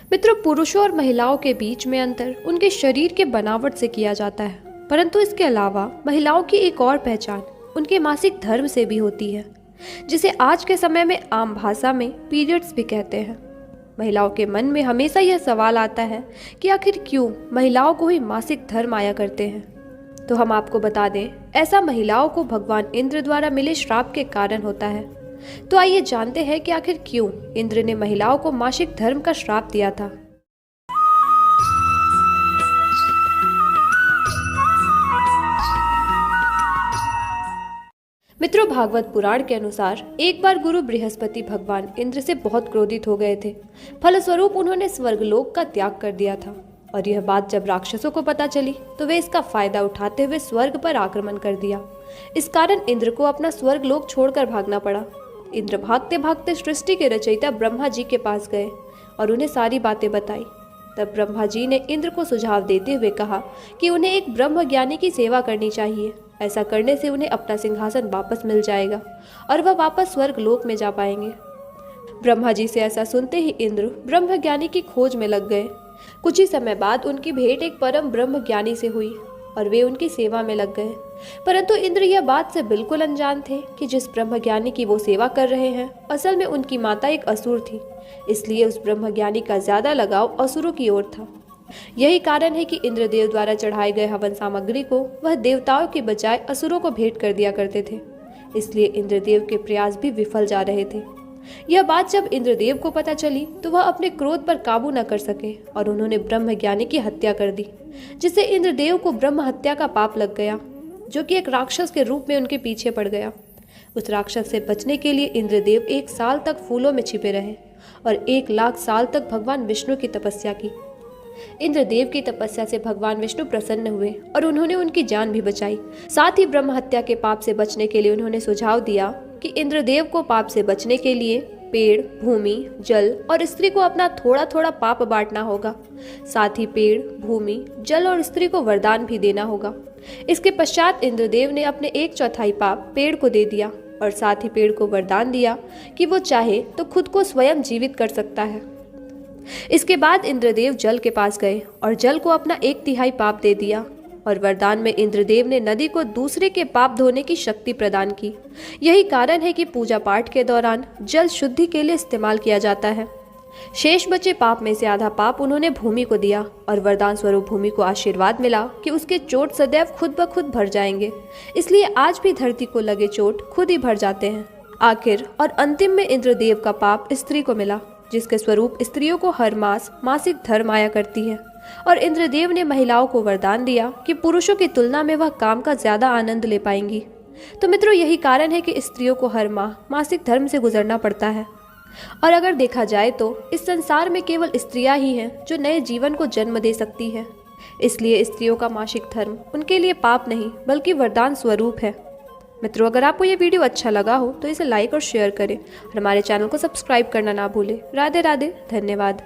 मित्रों, पुरुषों और महिलाओं के बीच में अंतर उनके शरीर के बनावट से किया जाता है, परंतु इसके अलावा महिलाओं की एक और पहचान उनके मासिक धर्म से भी होती है, जिसे आज के समय में आम भाषा में पीरियड्स भी कहते हैं। महिलाओं के मन में हमेशा यह सवाल आता है कि आखिर क्यों महिलाओं को ही मासिक धर्म आया करते हैं। तो हम आपको बता दें, ऐसा महिलाओं को भगवान इंद्र द्वारा मिले श्राप के कारण होता है। तो आइए जानते हैं कि आखिर क्यों इंद्र ने महिलाओं को मासिक धर्म का श्राप दिया था। मित्रों, भागवत पुराण के अनुसार एक बार गुरु बृहस्पति भगवान इंद्र से बहुत क्रोधित हो गए थे। फलस्वरूप उन्होंने स्वर्गलोक का त्याग कर दिया था और यह बात जब राक्षसों को पता चली तो वे इसका फायदा उठाते हुए स्वर्ग पर आक्रमण कर दिया। इस कारण इंद्र को अपना स्वर्गलोक छोड़कर भागना पड़ा। इंद्र भागते भागते सृष्टि के रचयिता ब्रह्मा जी के पास गए और उन्हें सारी बातें बताई। तब ब्रह्मा जी ने इंद्र को सुझाव देते हुए कहा कि उन्हें एक ब्रह्म ज्ञानी की सेवा करनी चाहिए। ऐसा करने से उन्हें अपना सिंहासन वापस मिल जाएगा और वह वापस स्वर्ग लोक में जा पाएंगे। ब्रह्मा जी से ऐसा सुनते ही इंद्र ब्रह्म ज्ञानी की खोज में लग गए। कुछ ही समय बाद उनकी भेंट एक परम ब्रह्म ज्ञानी से हुई और वे उनकी सेवा में लग गए। परंतु इंद्र यह बात से बिल्कुल अनजान थे कि जिस ब्रह्म ज्ञानी की वो सेवा कर रहे हैं, असल में उनकी माता एक असुर थी। इसलिए उस ब्रह्म ज्ञानी का ज्यादा लगाव असुरों की ओर था। यही कारण है कि इंद्रदेव द्वारा चढ़ाए गए हवन सामग्री को वह देवताओं के बजाय असुरों को भेंट कर दिया करते थे। इसलिए इंद्रदेव के प्रयास भी विफल जा रहे थे। यह बात जब इंद्रदेव को पता चली तो वह अपने क्रोध पर काबू न कर सके और उन्होंने ब्रह्म ज्ञानी की हत्या कर दी, जिससे इंद्रदेव को ब्रह्म हत्या का पाप लग गया, जो कि एक राक्षस के रूप में उनके पीछे पड़ गया। उस राक्षस से बचने के लिए इंद्रदेव 1 साल तक फूलों में छिपे रहे और 1 लाख साल तक भगवान विष्णु की तपस्या की। इंद्रदेव की तपस्या से भगवान विष्णु प्रसन्न हुए और उन्होंने उनकी जान भी बचाई। साथ ही ब्रह्म हत्या के पाप से बचने के लिए उन्होंने सुझाव दिया कि इंद्रदेव को पाप से बचने के लिए पेड़, भूमि, जल और स्त्री को अपना थोड़ा थोड़ा पाप बांटना होगा। साथ ही पेड़, भूमि, जल और स्त्री को वरदान भी देना होगा। इसके पश्चात इंद्रदेव ने अपने 1/4 पाप पेड़ को दे दिया और साथ ही पेड़ को वरदान दिया कि वो चाहे तो खुद को स्वयं जीवित कर सकता है। इसके बाद इंद्रदेव जल के पास गए और जल को अपना 1/3 पाप दे दिया और वरदान में इंद्रदेव ने नदी को दूसरे के पाप धोने की शक्ति प्रदान की। यही कारण है कि पूजा पाठ के दौरान जल शुद्धि के लिए इस्तेमाल किया जाता है। शेष बचे पाप में से आधा पाप उन्होंने भूमि को दिया और वरदान स्वरूप भूमि को आशीर्वाद मिला कि उसके चोट सदैव खुद ब खुद भर जाएंगे। इसलिए आज भी धरती को लगे चोट खुद ही भर जाते हैं। आखिर और अंतिम में इंद्रदेव का पाप स्त्री को मिला, जिसके स्वरूप स्त्रियों को हर मास मासिक धर्म आया करती है। और इंद्रदेव ने महिलाओं को वरदान दिया कि पुरुषों की तुलना में वह काम का ज्यादा आनंद ले पाएंगी। तो मित्रों, यही कारण है कि स्त्रियों को हर माह मासिक धर्म से गुजरना पड़ता है। और अगर देखा जाए तो इस संसार में केवल स्त्रियां ही हैं जो नए जीवन को जन्म दे सकती है। इसलिए स्त्रियों का मासिक धर्म उनके लिए पाप नहीं बल्कि वरदान स्वरूप है। मित्रों, अगर आपको ये वीडियो अच्छा लगा हो तो इसे लाइक और शेयर करें और हमारे चैनल को सब्सक्राइब करना ना भूलें। राधे राधे, धन्यवाद।